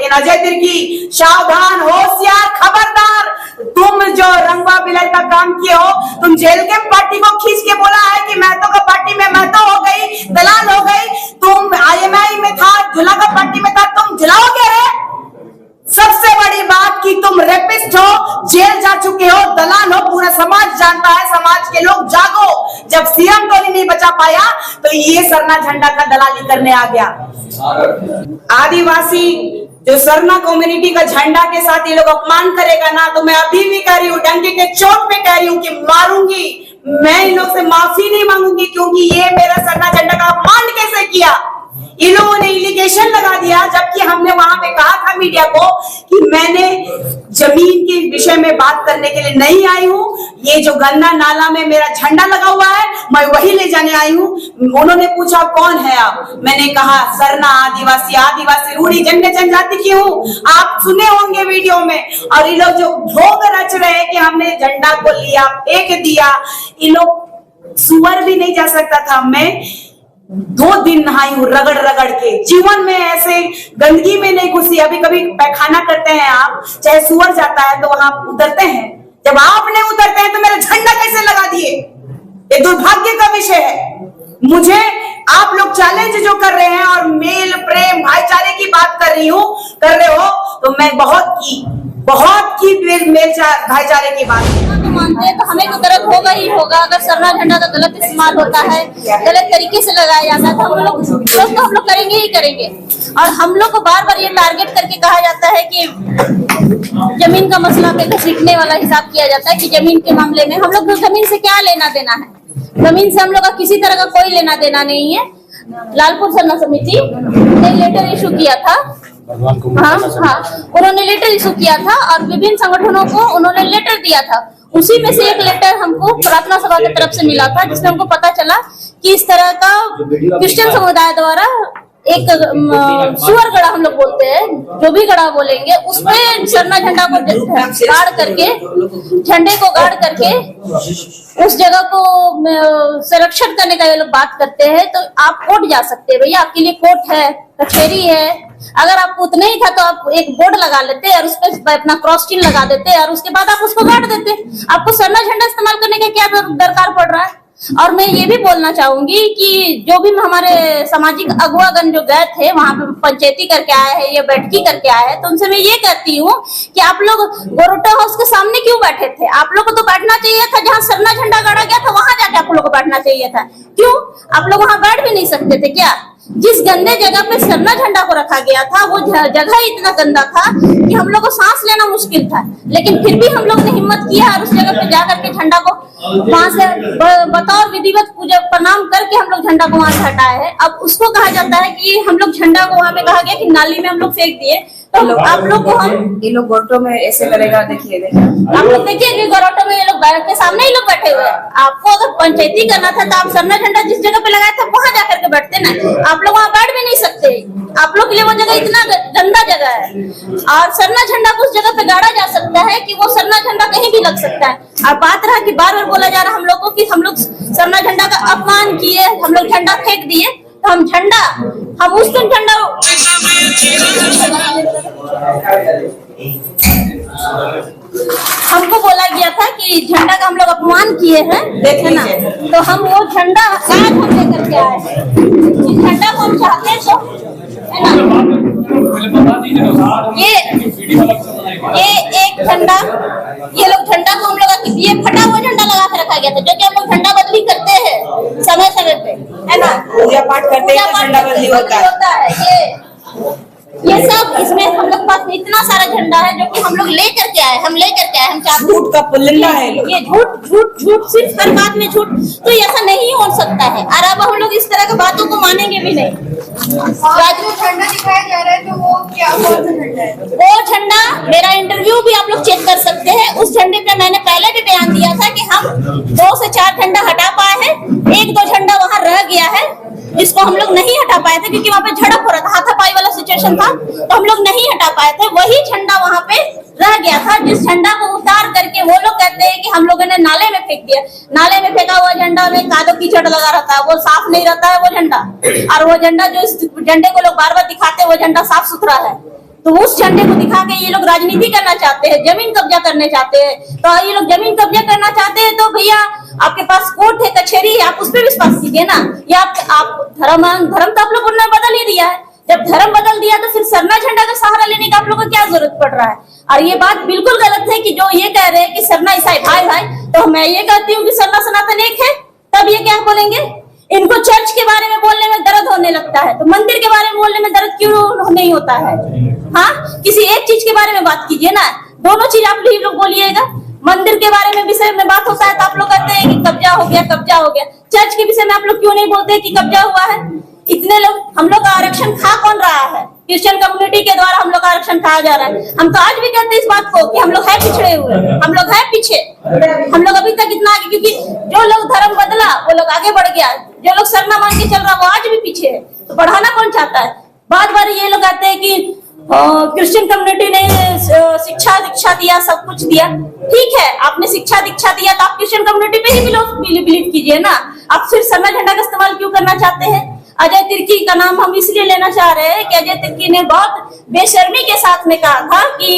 लेकिन अजय तिर्की सावधान, होशियार, खबरदार। तुम जो रंगवा बिलाई का काम किए हो, तुम जेल के पार्टी को खींच के बोला है कि महतो का पार्टी में महतो हो गई, दलाल हो गई। तुम IMI में था, झूला का पार्टी में था, तुम झुलाओगे रे। सबसे बड़ी बात कि तुम रेपिस्ट हो, जेल जा चुके हो, दलाल हो, पूरा समाज जानता है। समाज के लोग जागो। जब सीएम टोली नहीं बचा पाया तो ये सरना झंडा का दलाली करने आ गया। आदिवासी जो सरना कम्युनिटी का झंडा के साथ ये लोग अपमान करेगा ना, तो मैं अभी भी कह रही हूँ, डंके के चोट पे कह रही हूँ कि मारूंगी। मैं इन लोग से माफी नहीं मांगूंगी, क्योंकि ये मेरा सरना झंडा का अपमान कैसे किया। इन लोगों ने इलिगेशन लगा दिया, जबकि हमने वहां पे कहा था मीडिया को कि मैंने जमीन के विषय में बात करने के लिए नहीं आई हूँ। ये जो गन्ना नाला में मेरा झंडा लगा हुआ है, मैं वही ले जाने आई हूँ। उन्होंने पूछा कौन है आप, मैंने कहा सरना आदिवासी, आदिवासी रूढ़ी जन्य जनजाति की हूँ। आप सुने होंगे वीडियो में। और ये लोग जो भोग रच रहे हैं कि हमने झंडा को लिया, फेंक दिया, ये लोग सुअर भी नहीं जा सकता था। मैं 2 दिन नहाई हूँ रगड़ रगड़ के, जीवन में ऐसे गंदगी में नहीं घुसी। अभी कभी पैखाना करते हैं आप, चाहे सुअर जाता है तो वहां उतरते हैं, जब आप नहीं उतरते हैं तो मेरा झंडा कैसे लगा दिए। ये दुर्भाग्य का विषय है। मुझे आप लोग चैलेंज जो कर रहे हैं और मेल प्रेम भाईचारे की बात कर रही हूँ, कर रहे हो, तो मैं बहुत की मेल भाईचारे की बात मानते हैं तो हमें तो गलत होगा ही होगा। अगर सरना झंडा का गलत इस्तेमाल होता है, गलत तरीके से लगाया जाता है, तो हम लोग करेंगे ही करेंगे। और हम लोग को बार बार ये टारगेट करके कहा जाता है कि जमीन का मसला पे घसीटने वाला हिसाब किया जाता है कि जमीन के मामले में हम लोग को जमीन से क्या लेना देना है। जमीन से हम लोग का किसी तरह का कोई लेना देना नहीं है। लालपुर सरना समिति ने लेटर इशू किया था, उन्होंने लेटर इशू किया था और विभिन्न संगठनों को उन्होंने लेटर दिया था। उसी में से एक लेटर हमको प्रार्थना सभा की तरफ से मिला था, जिसमें हमको पता चला कि इस तरह का क्रिश्चियन समुदाय द्वारा एक सुअर गड़ा हम लोग बोलते हैं, जो भी गड़ा बोलेंगे, उसमें सरना झंडा को गाड़ करके, झंडे को गाड़ करके उस जगह को संरक्षण करने का ये लोग बात करते हैं। तो आप कोर्ट जा सकते हैं भैया, आपके लिए कोर्ट है, कचहरी है। अगर आपको उतना ही था तो आप एक बोर्ड लगा लेते और उस पर अपना क्रॉस चिन्ह लगा देते और उसके बाद आप उसको गाड़ देते। आपको सरना झंडा इस्तेमाल करने का क्या दरकार पड़ रहा है। और मैं ये भी बोलना चाहूंगी कि जो भी हमारे सामाजिक अगुवागण जो गए थे वहां पे पंचायती करके आए हैं या बैठकी करके आए हैं, तो उनसे मैं ये कहती हूँ कि आप लोग गोरोटा हाउस के सामने क्यों बैठे थे। आप लोग को तो बैठना चाहिए था जहाँ सरना झंडा गाड़ा गया था, वहां जाके आप लोग को बैठना चाहिए था। क्यों आप लोग वहां बैठ भी नहीं सकते थे क्या। जिस गंदे जगह पे सरना झंडा को रखा गया था, वो जगह इतना गंदा था कि हम लोग को सांस लेना मुश्किल था, लेकिन फिर भी हम लोग ने हिम्मत किया और उस जगह पे जाकर के झंडा को वहां से बतौर विधिवत पूजा प्रणाम करके हम लोग झंडा को वहां से हटाए हैं। अब उसको कहा जाता है कि हम लोग झंडा को वहां पे कहा गया कि नाली में हम लोग फेंक दिए। तो आप लोग को हम ये लोग गोरटो में ऐसे करेगा, देखिए आप लोग देखिए कि गोरटो में ये लोग के सामने ही लोग बैठे हुए हैं। आपको अगर पंचायती करना था तो आप सरना झंडा जिस जगह पे लगाया था वहां जाकर के बैठते ना। आप लोग वहां बैठ भी नहीं सकते, आप लोग के लिए वो जगह इतना गंदा जगह है। और सरना झंडा को उस जगह पे गाड़ा जा सकता है कि वो सरना झंडा कहीं भी लग सकता है। और बात रहा कि बार बार बोला जा रहा हम लोग को कि हम लोग सरना झंडा का अपमान किए, हम लोग झंडा फेंक दिए। तो हम उस दिन झंडा हमको बोला गया था कि झंडा का हम लोग अपमान किए हैं, देखे ना। तो हम वो झंडा आज हम लेकर के आए हैं। इस झंडा को हम चाहते हैं तो है ना, ये एक झंडा, ये लोग झंडा को हम लोग ये फटा हुआ झंडा लगा के रखा गया था, जो कि हम लोग झंडा बदली करते हैं समय समय पे, है ना। पूजा पाठ करते हैं, झंडा बदली होता है। ये सब इसमें हम लोग पास इतना सारा झंडा है जो कि हम लोग लेकर के आए, हम झूठ का पुलिंदा है। ये झूठ सिर्फ हर बात में झूठ। तो ऐसा नहीं हो सकता है। और अब हम लोग इस तरह की बातों को मानेंगे भी नहीं। झंडा दिखाया जा रहा है तो वो क्या झंडा है? वो झंडा, मेरा इंटरव्यू भी आप लोग चेक कर सकते हैं। उस झंडे पे मैंने पहले भी बयान दिया था कि हम 2 से 4 झंडा हटा पाए हैं, 1-2 झंडा वहाँ रह गया है जिसको हम लोग नहीं हटा पाए थे क्योंकि वहाँ पे झड़प हो रहा था, हाथापाई वाला सिचुएशन था, तो हम लोग नहीं हटा पाए थे। वही झंडा वहाँ पे रह गया था, जिस झंडा को उतार करके वो लोग कहते हैं कि हम लोगों ने नाले में फेंक दिया। नाले में फेंका हुआ झंडा में कादो कीचड़ लगा रहता है, वो साफ नहीं रहता है वो झंडा। और वो झंडा जो इस झंडे को लोग बार बार दिखाते हैं, वो झंडा साफ सुथरा है। तो उस झंडे को दिखा के ये लोग राजनीति करना चाहते हैं, जमीन कब्जा करने चाहते हैं। तो ये लोग जमीन कब्जा करना चाहते हैं तो भैया आपके पास कोर्ट है, कचहरी है, आप उस पर विश्वास कीजिए ना। या आप धर्म तो आप लोगों ने बदल ही दिया है। जब धर्म बदल दिया तो फिर सरना झंडा का सहारा लेने का आप लोगों को क्या जरूरत पड़ रहा है? और ये बात बिल्कुल गलत है कि जो ये कह रहे हैं कि सरना ईसाई भाई भाई, तो मैं ये कहती हूँ कि सरना सनातन एक है, तब ये क्या बोलेंगे? इनको चर्च के बारे में बोलने में दर्द होने लगता है, तो मंदिर के बारे में बोलने में दर्द क्यों नहीं होता है? हाँ, किसी एक चीज के बारे में बात कीजिए ना, दोनों चीज आप लोग बोलिएगा। मंदिर के बारे में विषय में बात होता है तो आप लोग कहते हैं कि कब्जा हो गया, कब्जा हो गया। चर्च के विषय में आप लोग क्यों नहीं बोलते कि कब्जा हुआ है? इतने लोग, हम लोग का आरक्षण खा कौन रहा है? क्रिश्चियन कम्युनिटी के द्वारा हम लोग का आरक्षण खाया जा रहा है। हम तो आज भी कहते हैं इस बात को कि हम लोग है पिछड़े हुए, हम लोग है पीछे, हम लोग अभी तक इतना आगे, क्योंकि जो लोग धर्म बदला वो लोग आगे बढ़ गया, जो लोग सरना मान के चल रहा वो आज भी पीछे है। तो बढ़ाना कौन चाहता है? बार बार ये लोग कहते हैं कि क्रिश्चियन कम्युनिटी ने शिक्षा दीक्षा दिया, सब कुछ दिया। ठीक है, आपने शिक्षा दीक्षा दिया तो आप क्रिश्चियन कम्युनिटी पे ही बिलीव कीजिए ना। आप सिर्फ सरना झंडा का इस्तेमाल क्यों करना चाहते हैं? अजय तिर्की का नाम हम इसलिए लेना चाह रहे हैं कि अजय तिर्की ने बहुत बेशर्मी के साथ में कहा था कि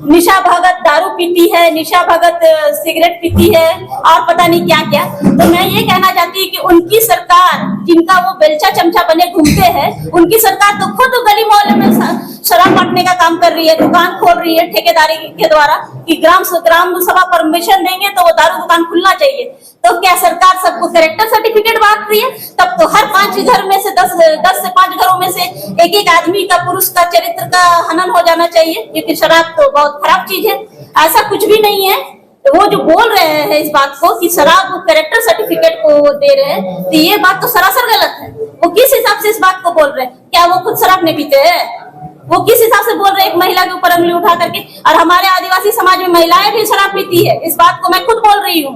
निशा भगत दारू पीती है, निशा भगत सिगरेट पीती है और पता नहीं क्या क्या। तो मैं ये कहना चाहती हूँ कि उनकी सरकार, जिनका वो बेलचा चमचा बने घूमते हैं, उनकी सरकार तो खुद गली मोहल्ले में शराब बांटने का काम कर रही है, दुकान खोल रही है ठेकेदारी के द्वारा कि ग्राम सभा परमिशन देंगे तो वो दारू दुकान खुलना चाहिए। तो क्या सरकार सबको कैरेक्टर सर्टिफिकेट बांट रही है? तब तो हर 5 घर में से 10 से 5 घरों में से एक आदमी का, पुरुष का चरित्र का हनन हो जाना चाहिए, क्योंकि शराब तो बहुत खराब चीज है। ऐसा कुछ भी नहीं है। तो वो जो बोल रहे हैं इस बात को कि शराब कैरेक्टर सर्टिफिकेट को दे रहे हैं, तो ये बात तो सरासर गलत है। वो किस हिसाब से इस बात को बोल रहे हैं? क्या वो खुद शराब नहीं पीते हैं? वो किस हिसाब से बोल रहे हैं एक महिला के ऊपर उंगली उठा करके? और हमारे आदिवासी समाज में महिलाएं भी शराब पीती है, इस बात को मैं खुद बोल रही हूँ।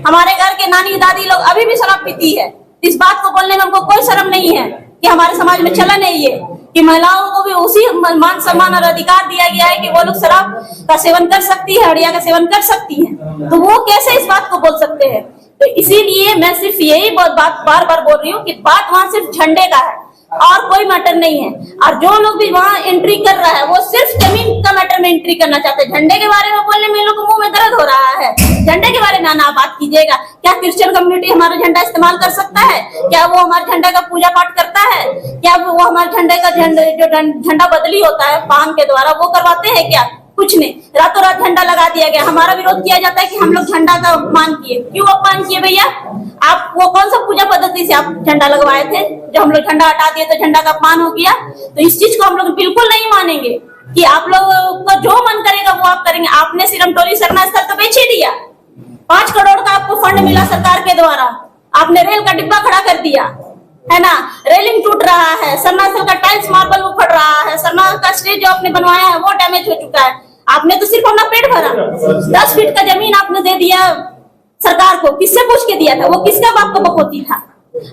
हमारे घर के नानी दादी लोग अभी भी शराब पीती है। इस बात को बोलने में हमको कोई शर्म नहीं है कि हमारे समाज में चलन है ये कि महिलाओं को भी उसी मान सम्मान और अधिकार दिया गया है कि वो लोग शराब का सेवन कर सकती है, हड़िया का सेवन कर सकती है। तो वो कैसे इस बात को बोल सकते हैं? तो इसीलिए मैं सिर्फ यही बात बार बार बोल रही हूँ कि बात वहां सिर्फ झंडे का है और कोई मैटर नहीं है। और जो लोग भी वहाँ एंट्री कर रहा है वो सिर्फ जमीन का मैटर में एंट्री करना चाहते हैं। झंडे के बारे में बोलने में लोग मुंह में दर्द हो रहा है। झंडे के बारे में ना बात कीजिएगा। क्या क्रिश्चियन कम्युनिटी हमारा झंडा इस्तेमाल कर सकता है? क्या वो हमारे झंडे का पूजा पाठ करता है? क्या वो हमारे झंडे का जो झंडा बदली होता है पान के द्वारा वो करवाते हैं क्या? कुछ नहीं, रातों रात झंडा लगा दिया गया। हमारा विरोध किया जाता है कि हम लोग झंडा का अपमान किए। क्यों अपमान किए भैया? आप वो कौन सा पूजा पद्धति से आप झंडा लगवाए थे? जब हम लोग झंडा हटा दिए तो झंडा का अपमान हो गया। तो इस चीज को हम लोग बिल्कुल नहीं मानेंगे कि आप लोग को जो मन करेगा वो आप करेंगे। आपने सिरमटोली सरना स्थल तो बेच ही दिया। 5 करोड़ का आपको फंड मिला सरकार के द्वारा, आपने रेल का डिब्बा खड़ा कर दिया है ना। रेलिंग टूट रहा है, सरना स्थल का टाइल्स मार्बल उखड़ रहा है, सरना का स्टेज जो आपने बनवाया है वो डैमेज हो चुका है। आपने तो सिर्फ अपना पेट भरा। 10 फीट का जमीन आपने दे दिया सरकार को। किससे पूछ के दिया था? वो किसका बाप का बकोती था?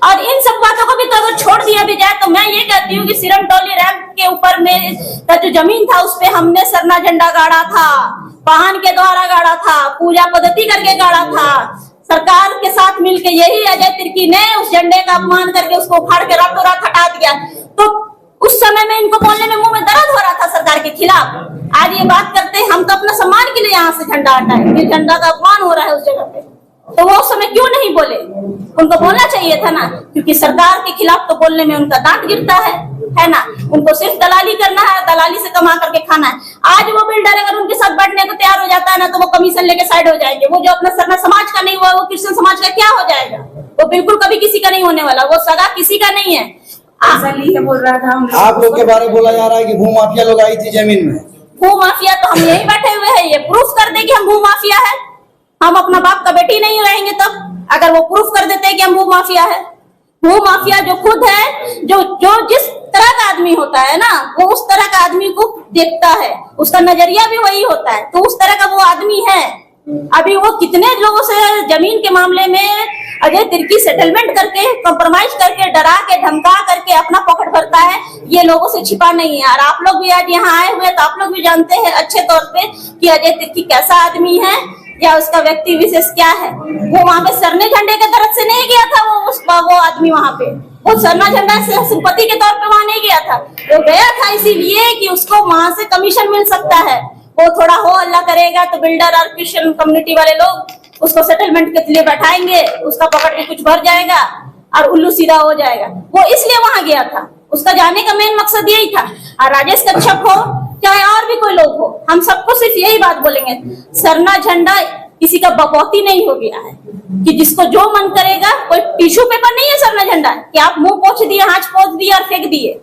और इन सब बातों को भी तो अगर छोड़ दिया भी जाए तो मैं ये कहती हूँ कि सिरमटोली रैंप के ऊपर में का जो जमीन था उस पे हमने सरना झंडा गाड़ा था, वाहन के द्वारा गाड़ा था, पूजा पद्धति करके गाड़ा था। सरकार के साथ मिलके यही अजय तिर्की ने उस झंडे का अपमान करके उसको उखाड़ के रातों रात हटा दिया। तो उस समय में इनको बोलने में मुंह में दर्द हो रहा था सरकार के खिलाफ। आज ये बात करते हैं हम तो अपना सम्मान के लिए यहाँ से झंडा हटाए, फिर झंडा का अपमान हो रहा है उस जगह पे। तो वो उस समय क्यों नहीं बोले? उनको बोलना चाहिए था ना, क्योंकि सरकार के खिलाफ तो बोलने में उनका दांत गिरता है ना। उनको सिर्फ दलाली करना है, दलाली से कमा करके खाना है। आज वो बिल्डर अगर उनके साथ बैठने को तैयार हो जाता है ना तो वो कमीशन लेके साइड हो जाएंगे। वो जो अपना सरना समाज का नहीं हुआ वो क्रिश्चियन समाज का क्या हो जाएगा? वो बिल्कुल कभी किसी का नहीं होने वाला। वो सगा किसी का नहीं है। बोल रहा था आप लोग के बारे में बोला जा रहा है कि भू माफिया लोग आई थी जमीन में। भू माफिया तो हम यही बैठे हुए हैं, ये प्रूफ कर दे कि हम भू माफिया है। हम अपना बाप का बेटी नहीं रहेंगे तब अगर वो प्रूफ कर देते हैं कि हम भू माफिया है। भू माफिया जो खुद है, जो जिस तरह का आदमी होता है ना वो उस तरह का आदमी को देखता है, उसका नजरिया भी वही होता है। तो उस तरह का वो आदमी है। अभी वो कितने लोगों से जमीन के मामले में अजय तिर्की सेटलमेंट करके, कंप्रोमाइज करके, डरा के, धमका करके अपना पॉकेट भरता है, ये लोगों से छिपा नहीं है। और आप लोग भी आज यहाँ आए हुए तो आप लोग भी जानते हैं अच्छे तौर पे कि अजय तिर्की कैसा आदमी है या उसका व्यक्ति विशेष क्या है। वो वहां पे सरने झंडे के तरफ से नहीं गया था वो आदमी वहां पे। वो सरना झंडा से सिंपत्ति के तौर पे वहां नहीं गया था, वो गया था इसीलिए कि उसको वहां से कमीशन मिल सकता है। वो थोड़ा हो अल्लाह करेगा तो बिल्डर और क्रिश्चियन कम्युनिटी वाले लोग उसको सेटलमेंट के लिए बैठाएंगे, उसका पकड़ के कुछ भर जाएगा और उल्लू सीधा हो जाएगा। वो इसलिए वहां गया था, उसका जाने का मेन मकसद यही था। और राजेश कच्छप हो चाहे और भी कोई लोग हो, हम सबको सिर्फ यही बात बोलेंगे, सरना झंडा किसी का बपौती नहीं हो गया है कि जिसको जो मन करेगा। कोई टिश्यू पेपर नहीं है सरना झंडा कि आप मुंह पोंछ दिए, हाथ पोंछ दिए और फेंक दिए।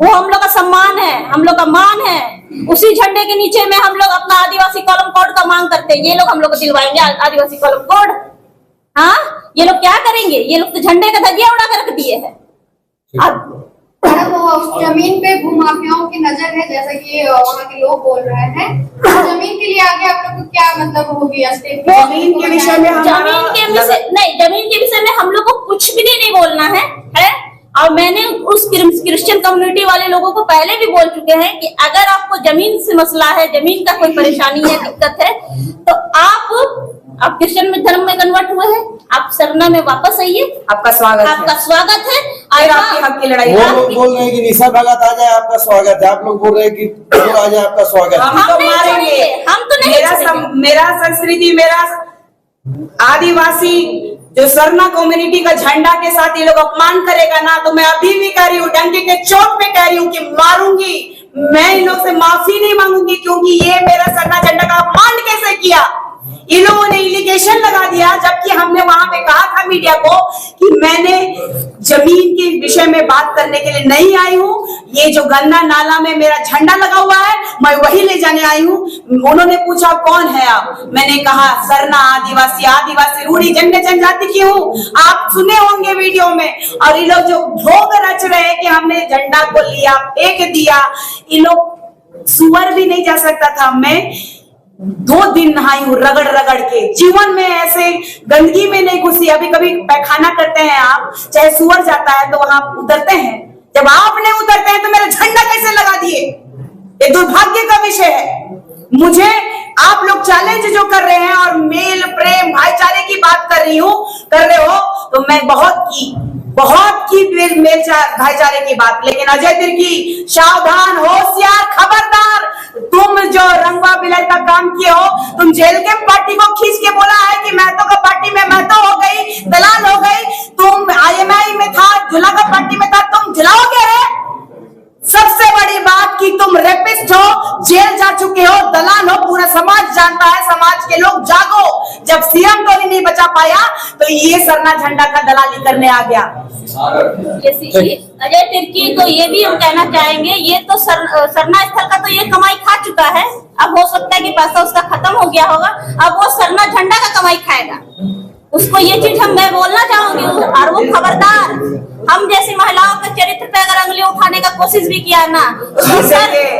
वो हम लोग का सम्मान है, हम लोग का मान है। उसी झंडे के नीचे में हम लोग अपना आदिवासी कॉलम कोड का मांग करते हैं। ये लोग हम लोग को दिलवाएंगे आदिवासी कॉलम कोड? हाँ, ये लोग क्या करेंगे? ये लोग तो झंडे का धज्जिया उड़ा कर रख दिए है। मैडम, वो जमीन पे भूमाफियाओं की नजर है, जैसा कि वहाँ के लोग बोल रहे हैं। तो जमीन के लिए आगे आप लोग को क्या मतलब होगी? जमीन के विषय में जमीन के विषय में हम लोग को कुछ भी नहीं बोलना है। और मैंने उस क्रिश्चियन कम्युनिटी वाले लोगों को पहले भी बोल चुके हैं कि अगर आपको जमीन से मसला है, जमीन का कोई परेशानी है, दिक्कत है, तो आप क्रिश्चियन में धर्म में कन्वर्ट हुए हैं, आप सरना में वापस आइए, आपका स्वागत है। और आपके हक की लड़ाई। वो लोग बोल रहे हैं कि निशा भगत आ जाए आपका स्वागत है, आप लोग बोल रहे हैं कि वो आ जाए आपका स्वागत है। हम तो मारेंगे, हम तो नहीं। मेरा संस्कृति, मेरा आदिवासी जो सरना कम्युनिटी का झंडा के साथ ये लोग अपमान करेगा ना, तो मैं अभी भी कह रही हूँ, डंके के चोट पे कह रही हूँ कि मारूंगी। मैं इन लोग से माफी नहीं मांगूंगी, क्योंकि ये मेरा सरना झंडा का अपमान कैसे किया। इन लोगों ने इलिगेशन लगा दिया, जबकि हमने वहां पे कहा था मीडिया को कि मैंने जमीन के विषय में बात करने के लिए नहीं आई हूँ। ये जो गन्ना नाला में मेरा झंडा लगा हुआ है, मैं वही ले जाने आई हूँ। उन्होंने पूछा कौन है आप, मैंने कहा सरना आदिवासी रूढ़ी जन्य जनजाति की हूँ। आप सुने होंगे वीडियो में। और ये लोग जो भोग रच रहे हैं कि हमने झंडा को लिया, फेंक दिया, ये लोग सुअर भी नहीं जा सकता था। मैं 2 दिन नहाई हूँ रगड़ रगड़ के, जीवन में ऐसे गंदगी में नहीं घुसी। अभी कभी पैखाना करते हैं आप, चाहे सुअर जाता है तो वहां उतरते हैं, जब आप नहीं उतरते हैं तो मेरा झंडा कैसे लगा दिए? ये दुर्भाग्य का विषय है। मुझे आप लोग चैलेंज जो कर रहे हैं और मेल प्रेम भाईचारे की बात कर रही हूँ, कर रहे हो, तो मैं बहुत की मेल भाईचारे की बात। लेकिन अजय तिर्की, सावधान, होशियार, खबरदार। तुम जो रंगवा बिलाई का काम किए हो, तुम जेल के पार्टी को खींच के बोला है कि महतो का पार्टी में महतो हो गई, दलाल हो गई। तुम IMI में था, झुला का पार्टी में था, तुम झुलाओगे है। सबसे बड़ी बात कि तुम रेपिस्ट हो, जेल जा चुके हो, दलाल हो, पूरा समाज जानता है। समाज के लोग जागो। जब सीएम टोनी नहीं बचा पाया तो ये सरना झंडा का दलाली करने आ गया। अजय तिर्की को ये भी हम कहना चाहेंगे, ये तो सरना स्थल का तो ये कमाई खा चुका है। अब हो सकता है कि पैसा उसका खत्म हो गया होगा, अब वो सरना झंडा का कमाई खाएगा। उसको ये चीज मैं बोलना चाहूंगी। और वो खबरदार, हम जैसी महिलाओं के चरित्र पे अगर अंगली उठाने का कोशिश भी किया ना,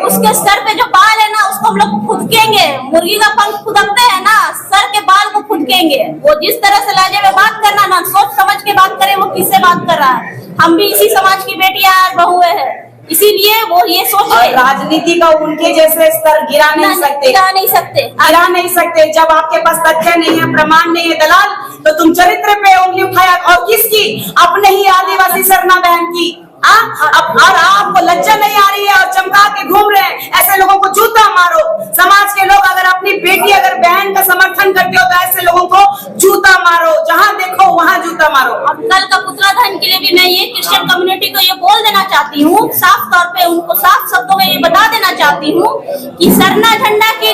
उसके सर पे जो बाल है ना, उसको हम लोग फुदकेंगे। मुर्गी का पंख फुदकते हैं ना, सर के बाल को फुदकेंगे। वो जिस तरह से लहजे में बात करना ना, सोच समझ के बात करे, वो किससे बात कर रहा है। हम भी इसी समाज की बेटियां और बहुएं हैं, इसीलिए वो ये सोच रहे। राजनीति का उनके जैसे स्तर गिरा नहीं सकते। जब आपके पास तथ्य नहीं है, प्रमाण नहीं है, दलाल, तो तुम चरित्र पे उंगली उठाया। और किसकी? अपने ही आदिवासी सरना बहन की। और आपको लज्जा नहीं आ रही है और चमका के घूम रहे हैं। ऐसे लोगों को जूता मारो। समाज के लोग अगर अपनी बेटी, अगर बहन का समर्थन करते हो तो ऐसे लोगों को जूता मारो, जहां देखो वहां जूता मारो। अब कल का पुतला दहन के लिए भी मैं ये क्रिश्चियन कम्युनिटी को ये बोल देना चाहती हूँ, साफ तौर पे उनको साफ शब्दों में ये बता देना चाहती हूँ कि सरना झंडा के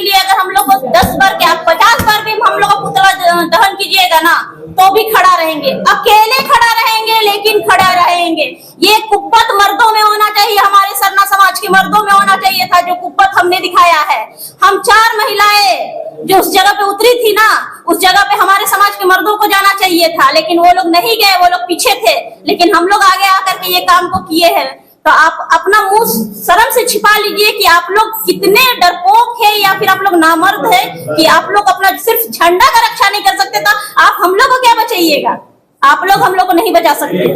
लिए अगर हम लोग 10 बार क्या 50 बार भी हम लोग पुतला दहन कीजिएगा ना, तो भी खड़ा रहेंगे। अकेले खड़ा रहेंगे, लेकिन खड़ा रहेंगे। ये कुप्पत मर्दों में होना चाहिए, हमारे सरना समाज के मर्दों में होना चाहिए था, जो कुप्पत हमने दिखाया है। हम 4 महिलाएं जो उस जगह पे उतरी थी ना, उस जगह पे हमारे समाज के मर्दों को जाना चाहिए था, लेकिन वो लोग नहीं गए, वो लोग पीछे थे। लेकिन हम लोग आगे आकर के ये काम को किए हैं। तो आप अपना मुंह शर्म से छिपा लीजिए कि आप लोग कितने डरपोक है, या फिर आप लोग नामर्द है कि आप लोग अपना सिर्फ झंडा का रक्षा नहीं कर सकते। तो आप हम लोग को क्या बचाइएगा? आप लोग हम लोग को नहीं बचा सकते।